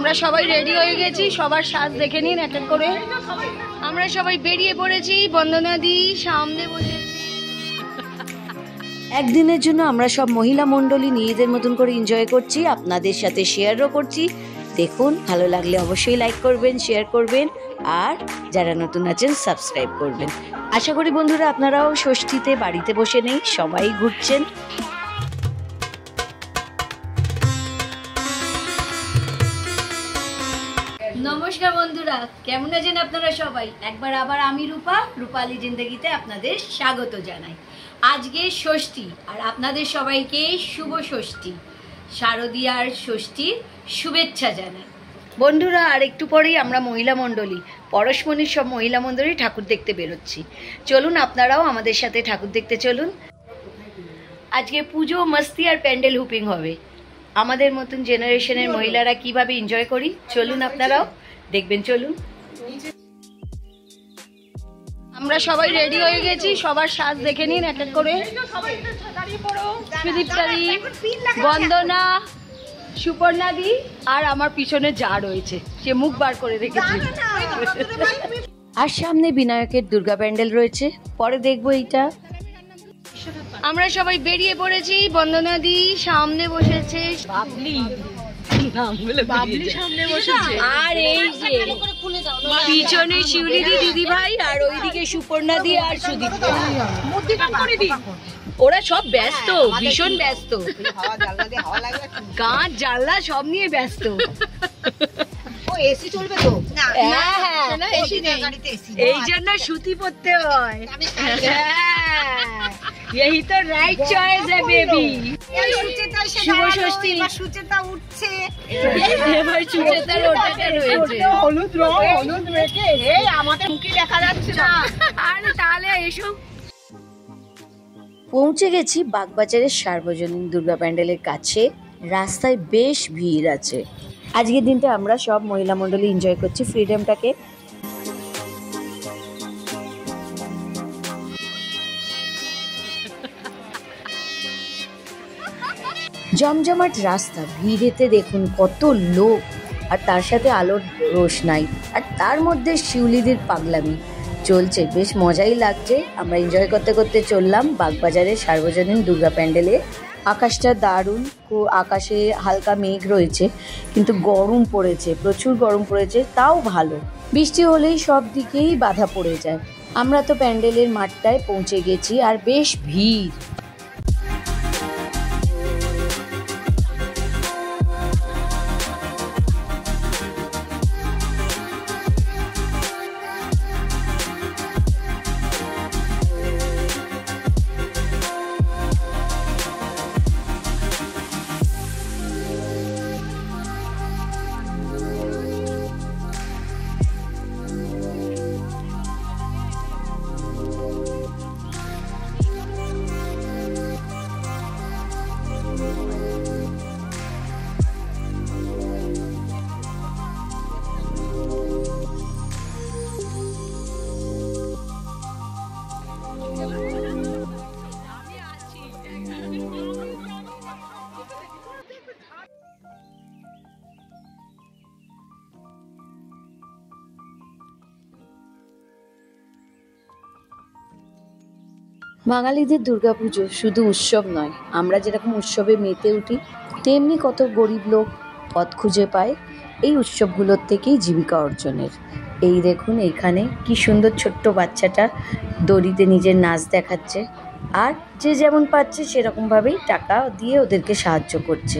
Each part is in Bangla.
আমরা সবাই রেডি হয়ে গেছি, সবার সাজ দেখে নিন এক এক করে। আমরা সবাই বেরিয়ে পড়েছি, বন্দনা দি সামনে বসেছি। একদিনের জন্য আমরা সব মহিলা মণ্ডলী নিজেদের মতন করে এনজয় করছি, আপনাদের সাথে শেয়ারও করছি। দেখুন, ভালো লাগলে অবশ্যই লাইক করবেন, শেয়ার করবেন, আর যারা নতুন আছেন সাবস্ক্রাইব করবেন। আশা করি বন্ধুরা আপনারাও ষষ্ঠীতে বাড়িতে বসে নেই, সবাই ঘুরছেন। নমস্কার বন্ধুরা, কেমন আছেন আপনারা সবাই? একবার আবার আমি রূপালী জিন্দেগিতে আপনাদের স্বাগত জানাই। আজকে ষষ্ঠী, আর আপনাদের সবাইকে শুভ ষষ্ঠী, শারদীয়ার ষষ্ঠীর শুভেচ্ছা জানাই বন্ধুরা। আর একটু পরেই আমরা মহিলা মণ্ডলী, পরশমণির সব মহিলা মণ্ডলী ঠাকুর দেখতে বেরোচ্ছি। চলুন আপনারাও আমাদের সাথে ঠাকুর দেখতে চলুন। আজকে পুজো, মস্তি আর প্যান্ডেল হুপিং হবে। আমাদের মতন জেনারেশনের মহিলারা কিভাবে এনজয় করি, চলুন আপনারাও দেখবেন। চলুন, আমরা সবাই রেডি হয়ে গেছি, সবার সাজ দেখে নিন এক এক করে। সুদীপ্তাদি, বন্দনা, সুপর্ণাদি, আর আমার পিছনে যা রয়েছে সে মুখ বার করে রেখেছে। আর সামনে বিনায়কের দুর্গা প্যান্ডেল রয়েছে, পরে দেখবো এইটা। আমরা সবাই বেরিয়ে পড়েছি, বন্দনা দি সামনে বসেছে, আর এই যে পিছনে শিউলি দিদি ভাই, আর ওইদিকে সুপর্ণা দি আর সুদীপ। ওরা সব ব্যস্ত, ভীষণ ব্যস্ত, কাঁচ জানলা সব নিয়ে ব্যস্ত। এসি চলবে তো? এই জন্য সুতি পরতে হয়। यही तो राइट चॉइस है बेबी। শুভ ষষ্ঠী, সুচেতা উঠছে, এবার সুচেতার ওটাটা রয়েছে হলুদ রং, হলুদ মেখে। এই আমাদের মুখে দেখা যাচ্ছে না। আর তাহলে এসো। পৌঁছে গেছি বাগবাজারের সার্বজনীন দুর্গা প্যান্ডেলের কাছে। রাস্তায় বেশ ভিড় আছে। আজকের দিনটা আমরা সব মহিলা মণ্ডলী এনজয় করছি ফ্রিডমটাকে। জমজমাট রাস্তা, ভিড়েতে দেখুন কত লোক, আর তার সাথে আলোর রোশনাই, আর তার মধ্যে শিউলিদের পাগলামি চলছে। বেশ মজাই লাগছে। আমরা এনজয় করতে করতে চললাম বাগবাজারের সার্বজনীন দুর্গা প্যান্ডেলে। আকাশটা দারুণ, আকাশে হালকা মেঘ রয়েছে, কিন্তু গরম পড়েছে, প্রচুর গরম পড়েছে। তাও ভালো, বৃষ্টি হলেই সব দিকেই বাধা পড়ে যায়। আমরা তো প্যান্ডেলের মাঠটায় পৌঁছে গেছি, আর বেশ ভিড়। বাঙালিদের দুর্গাপুজো শুধু উৎসব নয়। আমরা যেরকম উৎসবে মেতে উঠি, তেমনি কত গরিব লোক পথ খুঁজে পায় এই উৎসবগুলোর থেকেই জীবিকা অর্জনের। এই দেখুন, এইখানে কি সুন্দর ছোট্ট বাচ্চাটা দড়িতে নিজের নাচ দেখাচ্ছে, আর যে যেমন পাচ্ছে সেরকমভাবেই টাকা দিয়ে ওদেরকে সাহায্য করছে।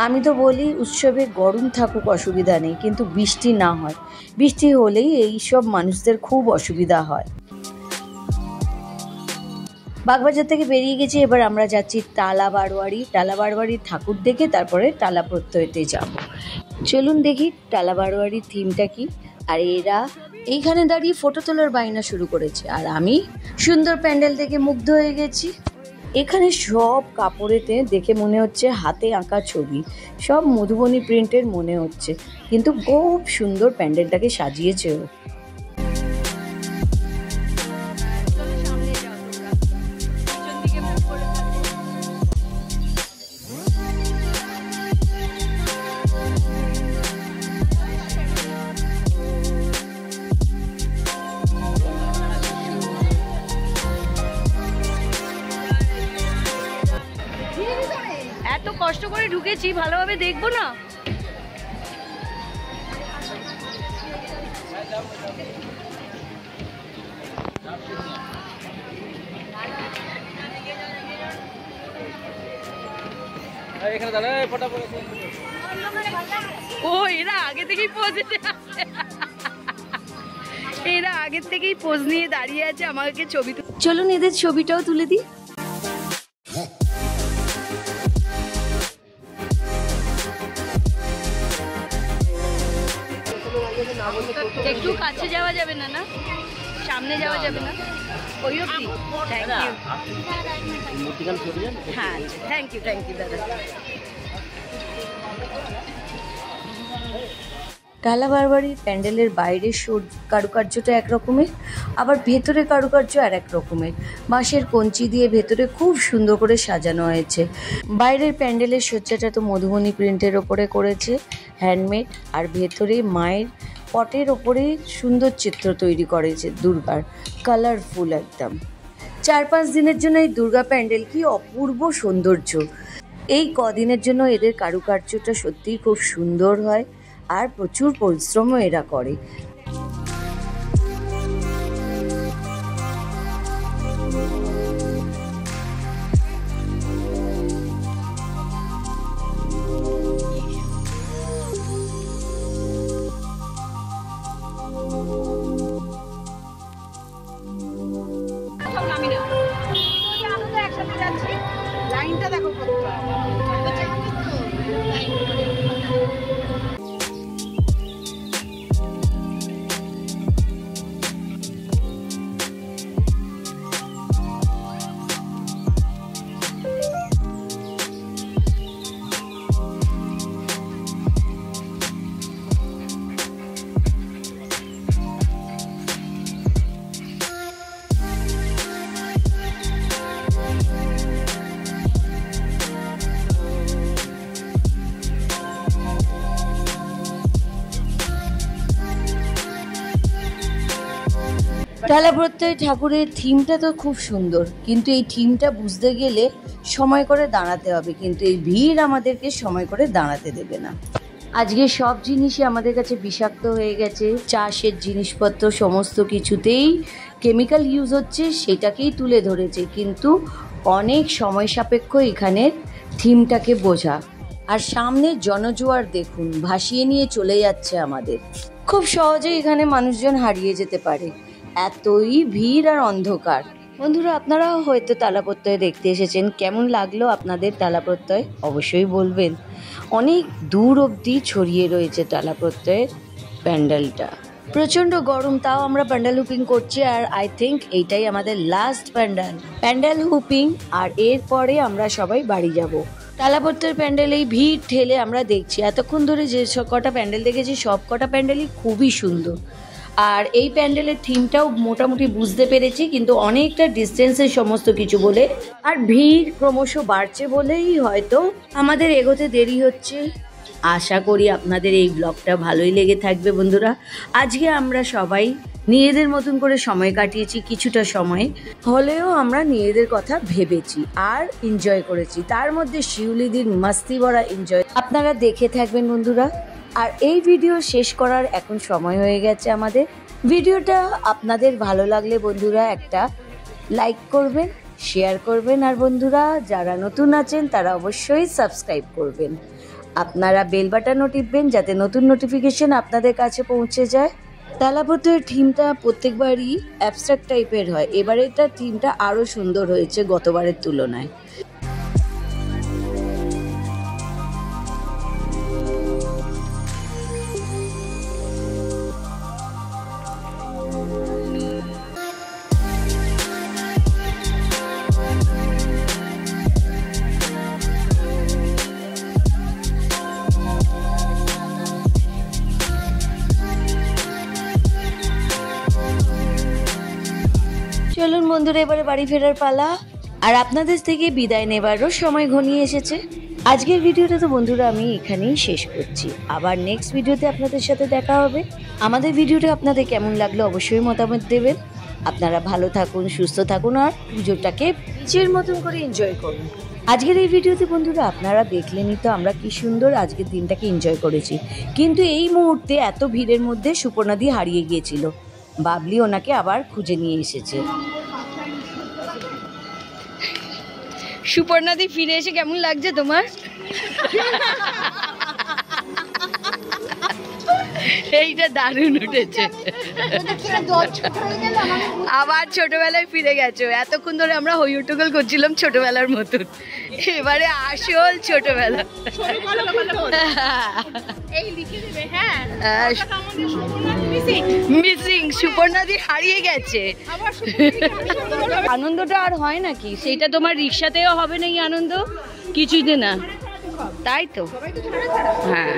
আমি তো বলি উৎসবে গরম থাকুক, অসুবিধা নেই, কিন্তু বৃষ্টি না হয়। বৃষ্টি হলেই এই সব মানুষদের খুব অসুবিধা হয়। বাগবাজার থেকে বেরিয়ে গেছি, এবার আমরা যাচ্ছি টালা বারোয়ারির ঠাকুর দেখে তারপরে টালা প্রত্যয়তে যাব। চলুন দেখি টালা বারোয়ারির থিমটা কি। আর এরা এইখানে দাঁড়িয়ে ফটো তোলার বায়না শুরু করেছে, আর আমি সুন্দর প্যান্ডেল দেখে মুগ্ধ হয়ে গেছি। এখানে সব কাপড়েতে দেখে মনে হচ্ছে হাতে আঁকা ছবি, সব মধুবনী প্রিন্টের মনে হচ্ছে, কিন্তু খুব সুন্দর প্যান্ডেলটাকে সাজিয়েছে ও। ঢুকেছি, ভালোভাবে দেখবো না? ও এরা আগে থেকেই পোজে এরা আগের থেকেই পোজ নিয়ে দাঁড়িয়ে আছে আমাকে ছবি। চলুন এদের ছবিটাও তুলে দিই। একটু কাছে যাওয়া যাবে না? না সামনে যাওয়া যাবে না? ওই অবধি? Thank you. হ্যাঁ থ্যাংক ইউ দাদা। টালা বারবাড়ির প্যান্ডেলের বাইরের কারুকার্যটা এক রকমের, আবার ভেতরে কারুকার্য আর এক রকমের। বাঁশের কঞ্চি দিয়ে ভেতরে খুব সুন্দর করে সাজানো হয়েছে। বাইরের প্যান্ডেলের সজ্জাটা তো মধুবনী প্রিন্টের ওপরে করেছে, হ্যান্ডমেড। আর ভেতরে মায়ের পটের ওপরে সুন্দর চিত্র তৈরি করেছে দুর্গার, কালারফুল একদম। 4-5 দিনের জন্য এই দুর্গা প্যান্ডেল কি অপূর্ব সৌন্দর্য। এই কদিনের জন্য এদের কারুকার্যটা সত্যিই খুব সুন্দর হয়, আর প্রচুর পরিশ্রমও এরা করে। একসাথে যাচ্ছি, লাইনটা দেখো কত। টালা প্রত্যয় ঠাকুরের থিমটা তো খুব সুন্দর, কিন্তু এই থিমটা বুঝতে গেলে সময় করে দাঁড়াতে হবে, কিন্তু এই ভিড় আমাদেরকে সময় করে দাঁড়াতে দেবে না। আজকে সব জিনিসই আমাদের কাছে বিষাক্ত হয়ে গেছে। চাষের জিনিসপত্র সমস্ত কিছুতেই কেমিক্যাল ইউজ হচ্ছে, সেটাকেই তুলে ধরেছে, কিন্তু অনেক সময় সাপেক্ষ এখানের থিমটাকে বোঝা। আর সামনে জনজোয়ার দেখুন, ভাসিয়ে নিয়ে চলে যাচ্ছে আমাদের। খুব সহজেই এখানে মানুষজন হারিয়ে যেতে পারে, এতই ভিড় আর অন্ধকার। বন্ধুরা, আপনারাও হয়তো টালা প্রত্যয় দেখতে এসেছেন, কেমন লাগলো আপনাদের টালা প্রত্যয় অবশ্যই বলবেন। অনেক দূর অবধি ছড়িয়ে রয়েছে টালা প্রত্যয়ের প্যান্ডেলটা। প্রচণ্ড গরম, তাও আমরা প্যান্ডেল হুপিং করছি, আর আই থিঙ্ক এইটাই আমাদের লাস্ট প্যান্ডেল হুপিং। আর এরপরে আমরা সবাই বাড়ি যাব। টালা প্রত্যয়ের প্যান্ডেলেই ভিড় ঠেলে আমরা দেখছি, এতক্ষণ ধরে যে কটা প্যান্ডেল দেখেছি সব কটা প্যান্ডেলই খুবই সুন্দর। আর এই প্যান্ডেলের থিমটাও মোটামুটি বুঝতে পেরেছি, কিন্তু অনেকটা ডিস্টেন্সের সমস্ত কিছু বলে আর ভিড় ক্রমশ বাড়ছে বলেই হয়তো আমাদের এগোতে দেরি হচ্ছে। আশা করি আপনাদের এই ব্লগটা ভালোই লেগে থাকবে বন্ধুরা। আজকে আমরা সবাই নিজেদের মতন করে সময় কাটিয়েছি, কিছুটা সময় হলেও আমরা নিজেদের কথা ভেবেছি আর এনজয় করেছি। তার মধ্যে শিউলিদির মাস্তি ভরা এনজয় আপনারা দেখে থাকবেন বন্ধুরা। আর এই ভিডিও শেষ করার এখন সময় হয়ে গেছে আমাদের। ভিডিওটা আপনাদের ভালো লাগলে বন্ধুরা একটা লাইক করবেন, শেয়ার করবেন, আর বন্ধুরা যারা নতুন আছেন তারা অবশ্যই সাবস্ক্রাইব করবেন। আপনারা বেল বাটনও টিপবেন যাতে নতুন নোটিফিকেশন আপনাদের কাছে পৌঁছে যায়। টালা প্রত্যয়ের থিমটা প্রত্যেকবারই অ্যাবস্ট্রাক্ট টাইপের হয়, এবারে তার থিমটা আরও সুন্দর হয়েছে গতবারের তুলনায়। চলুন বন্ধুরা, এবারে বাড়ি ফেরার পালা, আর আপনাদের থেকে বিদায় নেবারও সময় ঘনিয়ে এসেছে। আজকের ভিডিওটা তো বন্ধুরা আমি এখানেই শেষ করছি, আবার নেক্সট ভিডিওতে আপনাদের সাথে দেখা হবে। আমাদের ভিডিওটা আপনাদের কেমন লাগলো অবশ্যই মতামত দেবেন। আপনারা ভালো থাকুন, সুস্থ থাকুন, আর পুজোটাকে নিজের মতন করে এনজয় করুন। আজকের এই ভিডিওতে বন্ধুরা আপনারা দেখলেনই তো আমরা কি সুন্দর আজকের দিনটাকে এনজয় করেছি। কিন্তু এই মুহূর্তে এত ভিড়ের মধ্যে সুপর্ণাদি হারিয়ে গিয়েছিল। বাবলি ওনাকে আবার খুঁজে নিয়ে এসেছে। সুপর্ণাদি ফিরে এসে কেমন লাগছে তোমার? এইটা দারুণ উঠেছে। আবার ছোটবেলায় ফিরে গেছো। এতক্ষণ ধরে আমরা হইউটুগল করছিলাম ছোটবেলার মতন, এবারে আসল ছোটবেলা। মিসিং সুপর্ণাদি হারিয়ে গেছে। আনন্দটা আর হয় নাকি? সেইটা তোমার রিক্সাতেও হবে না, এই আনন্দ কিছুই না, তাই তো? হ্যাঁ